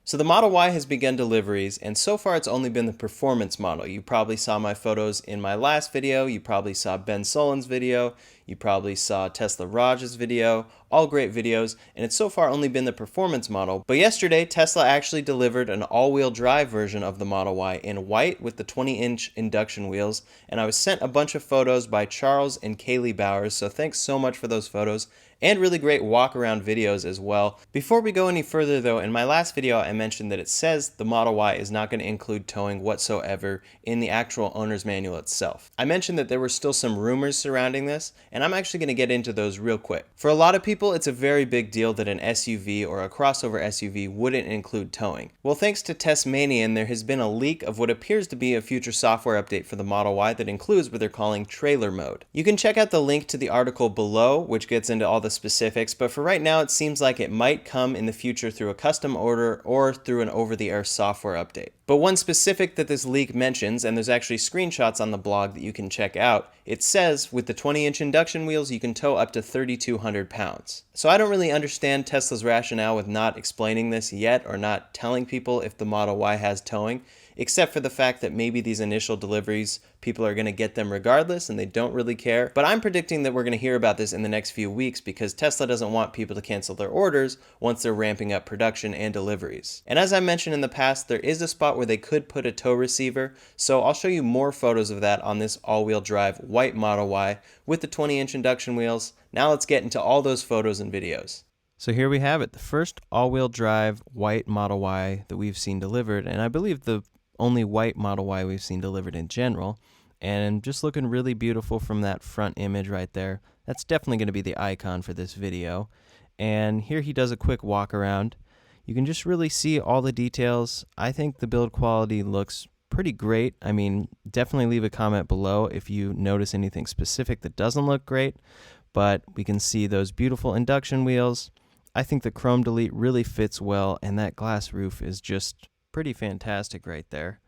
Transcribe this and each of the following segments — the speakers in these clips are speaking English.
So the Model Y has begun deliveries, and so far it's only been the performance model. You probably saw my photos in my last video, you probably saw Ben Solin's video, you probably saw Tesla Raj's video, all great videos, and it's so far only been the performance model. But yesterday, Tesla actually delivered an all-wheel drive version of the Model Y in white with the 20-inch induction wheels, and I was sent a bunch of photos by Charles and Kaylee Bowers, so thanks so much for those photos, and really great walk-around videos as well. Before we go any further though, in my last video I mentioned that it says the Model Y is not going to include towing whatsoever in the actual owner's manual itself. I mentioned that there were still some rumors surrounding this, and I'm actually going to get into those real quick. For a lot of people, it's a very big deal that an SUV or a crossover SUV wouldn't include towing. Well, thanks to Testmanian, there has been a leak of what appears to be a future software update for the Model Y that includes what they're calling trailer mode. You can check out the link to the article below, which gets into all the specifics, but for right now it seems like it might come in the future through a custom order or through an over-the-air software update. But one specific that this leak mentions, and there's actually screenshots on the blog that you can check out, it says with the 20-inch induction wheels you can tow up to 3,200 pounds. So I don't really understand Tesla's rationale with not explaining this yet or not telling people if the Model Y has towing, except for the fact that maybe these initial deliveries, people are going to get them regardless and they don't really care. But I'm predicting that we're going to hear about this in the next few weeks because Tesla doesn't want people to cancel their orders once they're ramping up production and deliveries. And as I mentioned in the past, there is a spot where they could put a tow receiver, so I'll show you more photos of that on this all-wheel drive white Model Y with the 20-inch induction wheels. Now let's get into all those photos and videos. So here we have it, the first all-wheel drive white Model Y that we've seen delivered, and I believe the only white Model Y we've seen delivered in general, and just looking really beautiful from that front image right there. That's definitely going to be the icon for this video. And here he does a quick walk around. You can just really see all the details. I think the build quality looks pretty great. I mean, definitely leave a comment below if you notice anything specific that doesn't look great, but we can see those beautiful induction wheels. I think the chrome delete really fits well, and that glass roof is just pretty fantastic right there.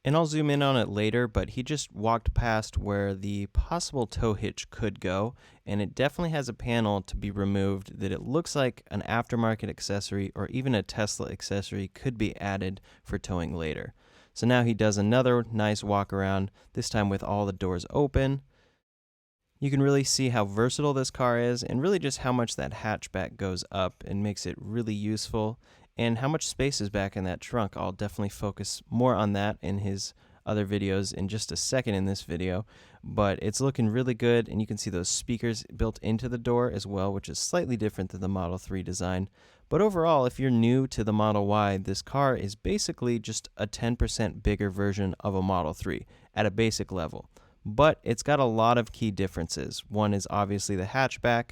And I'll zoom in on it later, but he just walked past where the possible tow hitch could go, and it definitely has a panel to be removed that it looks like an aftermarket accessory or even a Tesla accessory could be added for towing later. So now he does another nice walk around, this time with all the doors open. You can really see how versatile this car is and really just how much that hatchback goes up and makes it really useful, and how much space is back in that trunk. I'll definitely focus more on that in his other videos in just a second in this video, but it's looking really good, and you can see those speakers built into the door as well, which is slightly different than the Model 3 design. But overall, if you're new to the Model Y, this car is basically just a 10% bigger version of a Model 3 at a basic level. But it's got a lot of key differences. One is obviously the hatchback,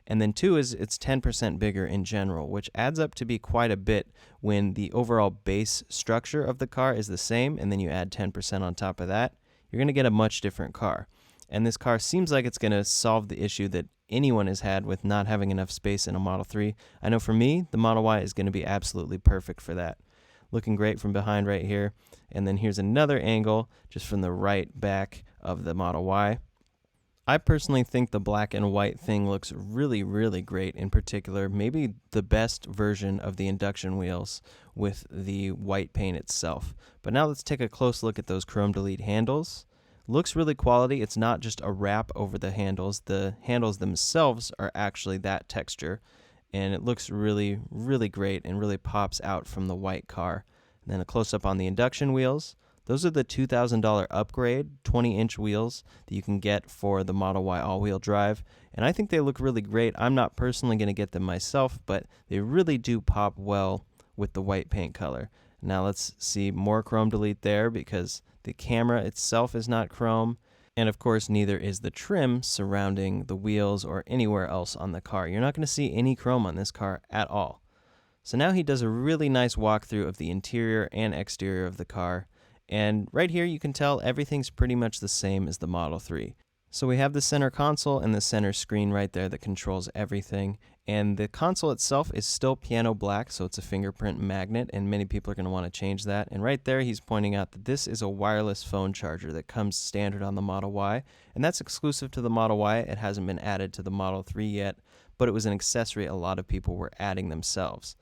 and then two is it's 10% bigger in general, which adds up to be quite a bit when the overall base structure of the car is the same, and then you add 10% on top of that, you're going to get a much different car. And this car seems like it's going to solve the issue that anyone has had with not having enough space in a Model 3. I know for me, the Model Y is going to be absolutely perfect for that. Looking great from behind right here. And then here's another angle just from the right back of the Model Y. I personally think the black and white thing looks really, really great. In particular, maybe the best version of the induction wheels with the white paint itself. But now let's take a close look at those chrome delete handles. Looks really quality. It's not just a wrap over the handles. The handles themselves are actually that texture, and it looks really, really great and really pops out from the white car. And then a close-up on the induction wheels. Those are the $2,000 upgrade 20-inch wheels that you can get for the Model Y all-wheel drive, and I think they look really great. I'm not personally going to get them myself, but they really do pop well with the white paint color. Now let's see more chrome delete there because the camera itself is not chrome, and of course neither is the trim surrounding the wheels or anywhere else on the car. You're not going to see any chrome on this car at all. So now he does a really nice walkthrough of the interior and exterior of the car. And right here you can tell everything's pretty much the same as the Model 3. So we have the center console and the center screen right there that controls everything. And the console itself is still piano black, so it's a fingerprint magnet, and many people are going to want to change that. And right there he's pointing out that this is a wireless phone charger that comes standard on the Model Y, and that's exclusive to the Model Y. It hasn't been added to the Model 3 yet, but it was an accessory a lot of people were adding themselves.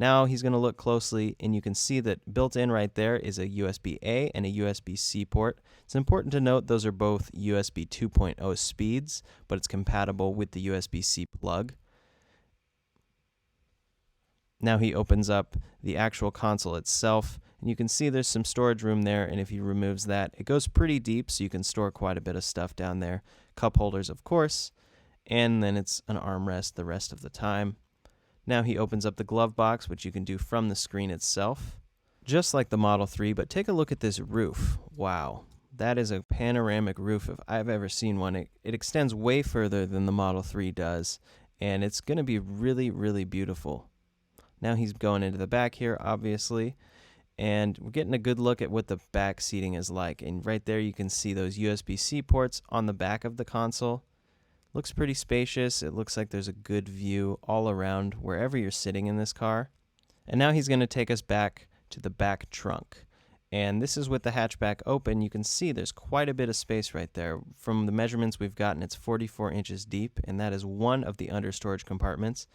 Now he's going to look closely, and you can see that built in right there is a USB-A and a USB-C port. It's important to note those are both USB 2.0 speeds, but it's compatible with the USB-C plug. Now he opens up the actual console itself, and you can see there's some storage room there, and if he removes that, it goes pretty deep, so you can store quite a bit of stuff down there. Cup holders, of course, and then it's an armrest the rest of the time. Now he opens up the glove box, which you can do from the screen itself, just like the Model 3, but take a look at this roof. Wow, that is a panoramic roof if I've ever seen one. It extends way further than the Model 3 does, and it's going to be really, really beautiful. Now he's going into the back here, obviously, and we're getting a good look at what the back seating is like. And right there you can see those USB-C ports on the back of the console. Looks pretty spacious. It looks like there's a good view all around wherever you're sitting in this car. And now he's going to take us back to the back trunk. And this is with the hatchback open. You can see there's quite a bit of space right there. From the measurements we've gotten, it's 44 inches deep, and that is one of the understorage compartments.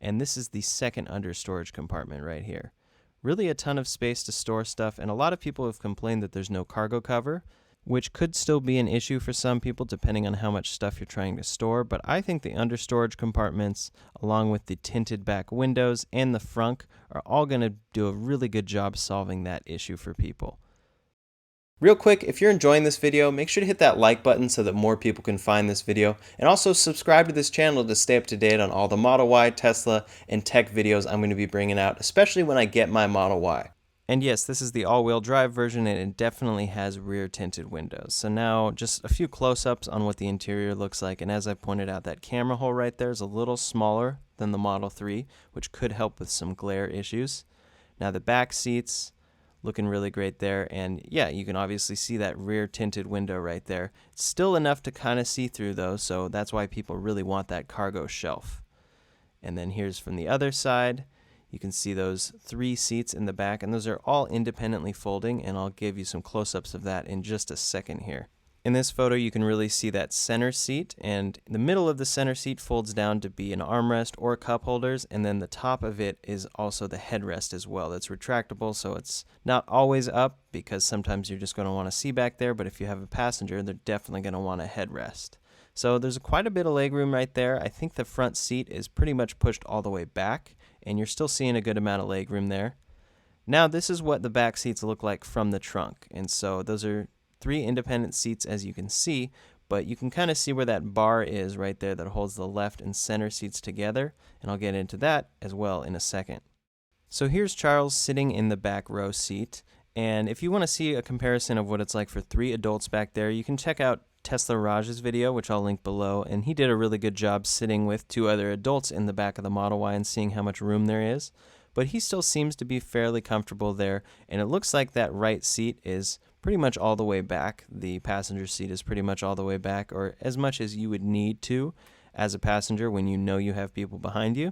And this is the second understorage compartment right here. Really a ton of space to store stuff, and a lot of people have complained that there's no cargo cover, which could still be an issue for some people depending on how much stuff you're trying to store, but I think the understorage compartments, along with the tinted back windows and the frunk, are all going to do a really good job solving that issue for people. Real quick, if you're enjoying this video, make sure to hit that like button so that more people can find this video, and also subscribe to this channel to stay up to date on all the Model Y, Tesla, and tech videos I'm going to be bringing out, especially when I get my Model Y. And yes, this is the all-wheel drive version, and it definitely has rear tinted windows. So now just a few close-ups on what the interior looks like, and as I pointed out, that camera hole right there is a little smaller than the Model 3, which could help with some glare issues. Now the back seats, looking really great there, and yeah, you can obviously see that rear tinted window right there. It's still enough to kind of see through though, so that's why people really want that cargo shelf. And then here's from the other side. You can see those 3 seats in the back, and those are all independently folding, and I'll give you some close-ups of that in just a second here. In this photo, you can really see that center seat, and the middle of the center seat folds down to be an armrest or cup holders, and then the top of it is also the headrest as well. It's retractable, so it's not always up, because sometimes you're just going to want to see back there, but if you have a passenger, they're definitely going to want a headrest. So there's quite a bit of legroom right there. I think the front seat is pretty much pushed all the way back, and you're still seeing a good amount of legroom there. Now this is what the back seats look like from the trunk, and so those are 3 independent seats as you can see, but you can kind of see where that bar is right there that holds the left and center seats together, and I'll get into that as well in a second. So here's Charles sitting in the back row seat, and if you want to see a comparison of what it's like for 3 adults back there, you can check out Tesla Raj's video, which I'll link below, and he did a really good job sitting with 2 other adults in the back of the Model Y and seeing how much room there is. But he still seems to be fairly comfortable there, and it looks like that right seat is pretty much all the way back. The passenger seat is pretty much all the way back, or as much as you would need to as a passenger when you know you have people behind you.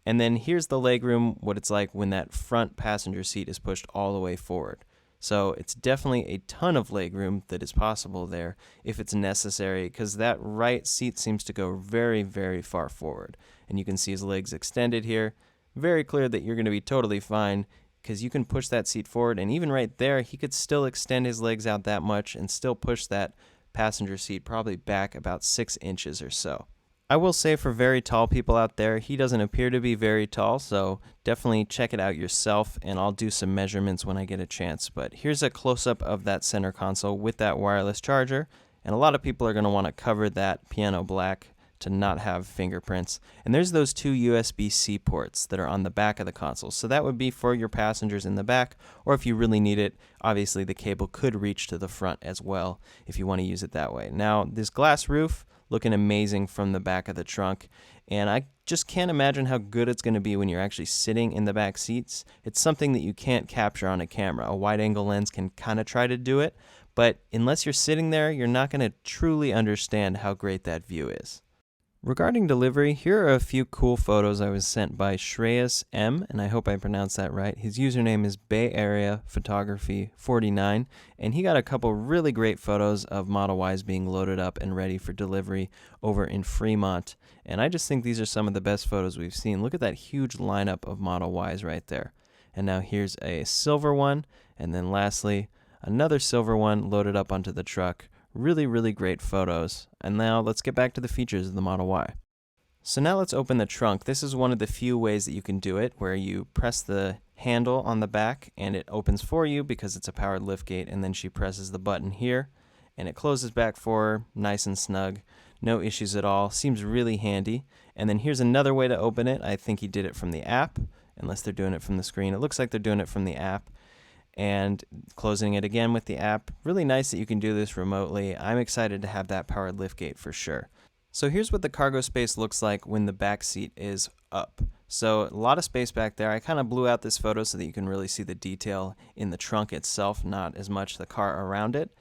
And then here's the legroom, what it's like when that front passenger seat is pushed all the way forward. So it's definitely a ton of legroom that is possible there if it's necessary, because that right seat seems to go very, very far forward. And you can see his legs extended here. Very clear that you're going to be totally fine, because you can push that seat forward, and even right there, he could still extend his legs out that much and still push that passenger seat probably back about 6 inches or so. I will say for very tall people out there, he doesn't appear to be very tall, so definitely check it out yourself, and I'll do some measurements when I get a chance. But here's a close-up of that center console with that wireless charger, and a lot of people are going to want to cover that piano black to not have fingerprints. And there's those 2 USB-C ports that are on the back of the console, so that would be for your passengers in the back, or if you really need it, obviously the cable could reach to the front as well if you want to use it that way. Now, this glass roof, looking amazing from the back of the trunk, and I just can't imagine how good it's going to be when you're actually sitting in the back seats. It's something that you can't capture on a camera. A wide-angle lens can kind of try to do it, but unless you're sitting there, you're not going to truly understand how great that view is. Regarding delivery, here are a few cool photos I was sent by Shreyas M, and I hope I pronounced that right. His username is Bay Area Photography 49, and he got a couple really great photos of Model Ys being loaded up and ready for delivery over in Fremont. And I just think these are some of the best photos we've seen. Look at that huge lineup of Model Ys right there. And now here's a silver one, and then lastly, another silver one loaded up onto the truck. Really, really great photos. And now let's get back to the features of the Model Y. So now let's open the trunk. This is one of the few ways that you can do it, where you press the handle on the back and it opens for you because it's a powered liftgate, and then she presses the button here and it closes back for her, nice and snug. No issues at all. Seems really handy. And then here's another way to open it. I think he did it from the app, unless they're doing it from the screen. It looks like they're doing it from the app. And closing it again with the app. Really nice that you can do this remotely. I'm excited to have that powered liftgate for sure. So here's what the cargo space looks like when the back seat is up. So a lot of space back there. I kind of blew out this photo so that you can really see the detail in the trunk itself, not as much the car around it.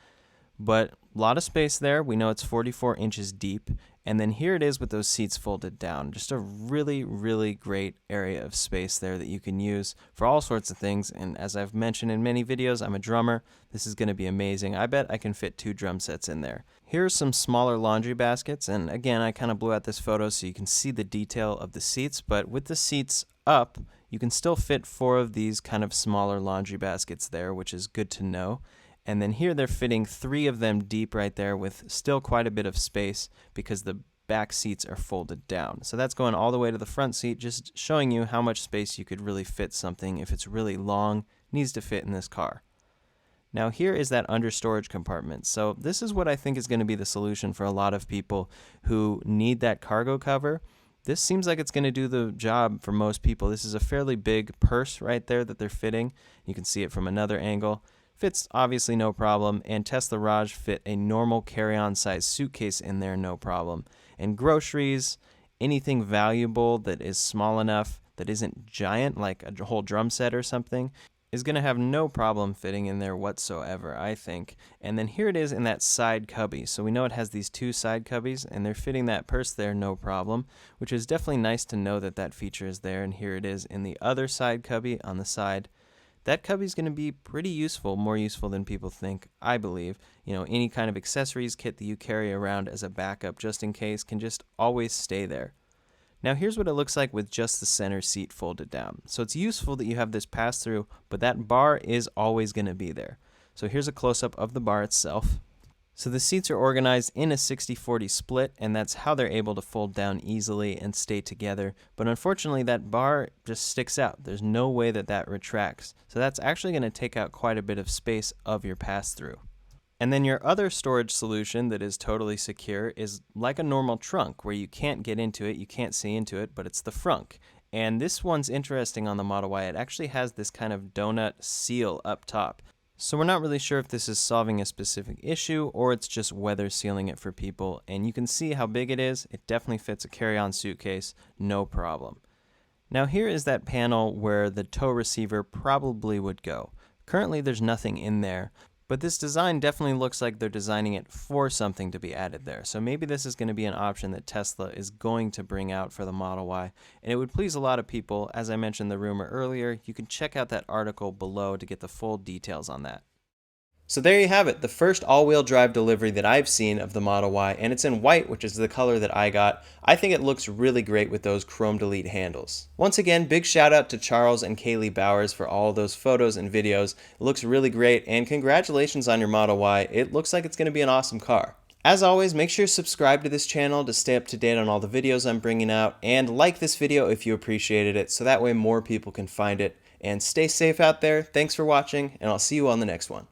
But a lot of space there. We know it's 44 inches deep. And then here it is with those seats folded down. Just a really, really great area of space there that you can use for all sorts of things. And as I've mentioned in many videos, I'm a drummer. This is going to be amazing. I bet I can fit 2 drum sets in there. Here are some smaller laundry baskets. And again, I kind of blew out this photo so you can see the detail of the seats. But with the seats up, you can still fit 4 of these kind of smaller laundry baskets there, which is good to know. And then here they're fitting 3 of them deep right there with still quite a bit of space because the back seats are folded down. So that's going all the way to the front seat, just showing you how much space you could really fit something if it's really long, needs to fit in this car. Now here is that under storage compartment. So this is what I think is going to be the solution for a lot of people who need that cargo cover. This seems like it's going to do the job for most people. This is a fairly big purse right there that they're fitting. You can see it from another angle. Fits obviously no problem, and Tesla Raj fit a normal carry-on size suitcase in there no problem. And groceries, anything valuable that is small enough, that isn't giant, like a whole drum set or something, is going to have no problem fitting in there whatsoever, I think. And then here it is in that side cubby. So we know it has these 2 side cubbies, and they're fitting that purse there no problem, which is definitely nice to know that that feature is there. And here it is in the other side cubby on the side. That cubby is going to be pretty useful, more useful than people think, I believe. You know, any kind of accessories kit that you carry around as a backup just in case can just always stay there. Now here's what it looks like with just the center seat folded down. So it's useful that you have this pass-through, but that bar is always going to be there. So here's a close-up of the bar itself. So the seats are organized in a 60-40 split, and that's how they're able to fold down easily and stay together. But unfortunately, that bar just sticks out. There's no way that that retracts. So that's actually going to take out quite a bit of space of your pass-through. And then your other storage solution that is totally secure is like a normal trunk, where you can't get into it, you can't see into it, but it's the frunk. And this one's interesting on the Model Y. It actually has this kind of donut seal up top. So we're not really sure if this is solving a specific issue or it's just weather sealing it for people. And you can see how big it is. It definitely fits a carry-on suitcase, no problem. Now here is that panel where the tow receiver probably would go. Currently there's nothing in there, but this design definitely looks like they're designing it for something to be added there. So maybe this is going to be an option that Tesla is going to bring out for the Model Y, and it would please a lot of people. As I mentioned the rumor earlier, you can check out that article below to get the full details on that. So there you have it, the first all-wheel drive delivery that I've seen of the Model Y, and it's in white, which is the color that I got. I think it looks really great with those chrome delete handles. Once again, big shout out to Charles and Kaylee Bowers for all those photos and videos. It looks really great, and congratulations on your Model Y. It looks like it's going to be an awesome car. As always, make sure you subscribe to this channel to stay up to date on all the videos I'm bringing out, and like this video if you appreciated it, so that way more people can find it. And stay safe out there. Thanks for watching, and I'll see you on the next one.